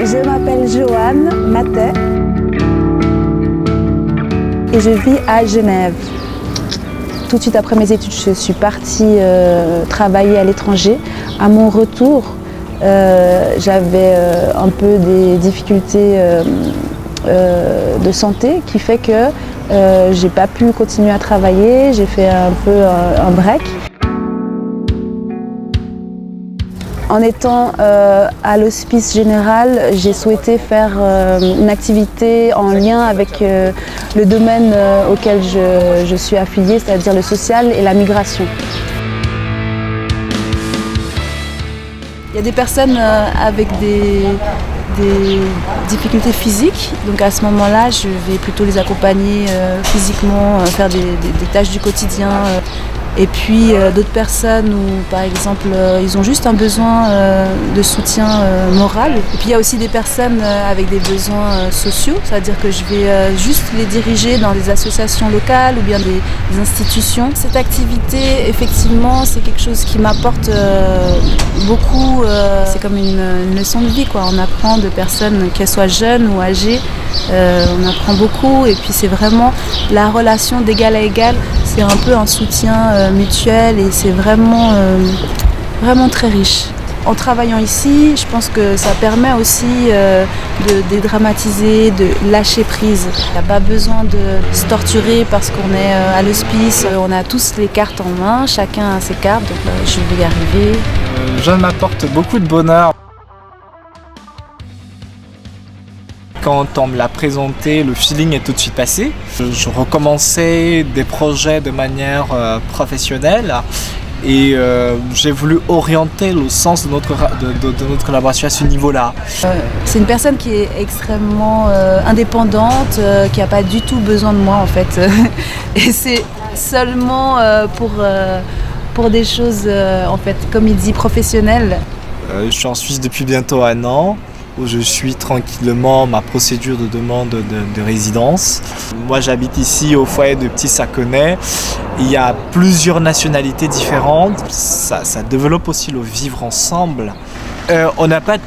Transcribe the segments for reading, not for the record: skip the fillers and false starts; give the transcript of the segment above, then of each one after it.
Je m'appelle Joanne Matet et je vis à Genève. Tout de suite après mes études, je suis partie travailler à l'étranger. À mon retour, j'avais un peu des difficultés de santé qui fait que j'ai pas pu continuer à travailler. J'ai fait un peu un break. En étant à l'Hospice Général, j'ai souhaité faire une activité en lien avec le domaine auquel je suis affiliée, c'est-à-dire le social et la migration. Il y a des personnes avec des difficultés physiques, donc à ce moment-là, je vais plutôt les accompagner physiquement, faire des tâches du quotidien. Et puis d'autres personnes où par exemple ils ont juste un besoin de soutien moral. Et puis il y a aussi des personnes avec des besoins sociaux, c'est-à-dire que je vais juste les diriger dans des associations locales ou bien des institutions. Cette activité, effectivement, c'est quelque chose qui m'apporte beaucoup. C'est comme une leçon de vie, quoi. On apprend de personnes, qu'elles soient jeunes ou âgées, on apprend beaucoup. Et puis c'est vraiment la relation d'égal à égal, c'est un peu un soutien mutuel et c'est vraiment très riche. En travaillant ici, je pense que ça permet aussi de dédramatiser, de lâcher prise. Il n'y a pas besoin de se torturer parce qu'on est à l'hospice. On a tous les cartes en main, chacun a ses cartes, donc je vais y arriver. Je m'apporte beaucoup de bonheur. Quand on me l'a présenté, le feeling est tout de suite passé. Je recommençais des projets de manière professionnelle et j'ai voulu orienter le sens de notre collaboration à ce niveau-là. C'est une personne qui est extrêmement indépendante, qui n'a pas du tout besoin de moi en fait. Et c'est seulement pour des choses, en fait, comme il dit, professionnelles. Je suis en Suisse depuis bientôt 1 an. Où je suis tranquillement ma procédure de demande de résidence. Moi j'habite ici au foyer de Petit Saconnet. Il y a plusieurs nationalités différentes. Ça développe aussi le vivre ensemble. On n'a pas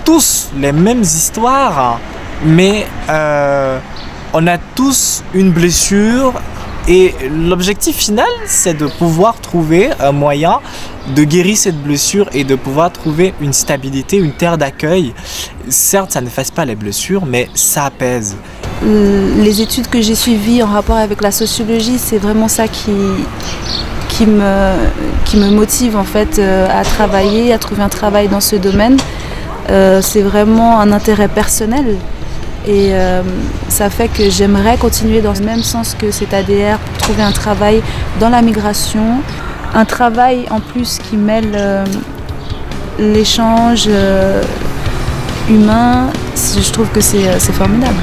tous les mêmes histoires, mais on a tous une blessure. Et l'objectif final, c'est de pouvoir trouver un moyen de guérir cette blessure et de pouvoir trouver une stabilité, une terre d'accueil. Certes, ça n'efface pas les blessures, mais ça apaise. Les études que j'ai suivies en rapport avec la sociologie, c'est vraiment ça qui me motive en fait à travailler, à trouver un travail dans ce domaine. C'est vraiment un intérêt personnel. Et ça fait que j'aimerais continuer dans le même sens que cet ADR pour trouver un travail dans la migration. Un travail en plus qui mêle l'échange humain. Je trouve que c'est formidable.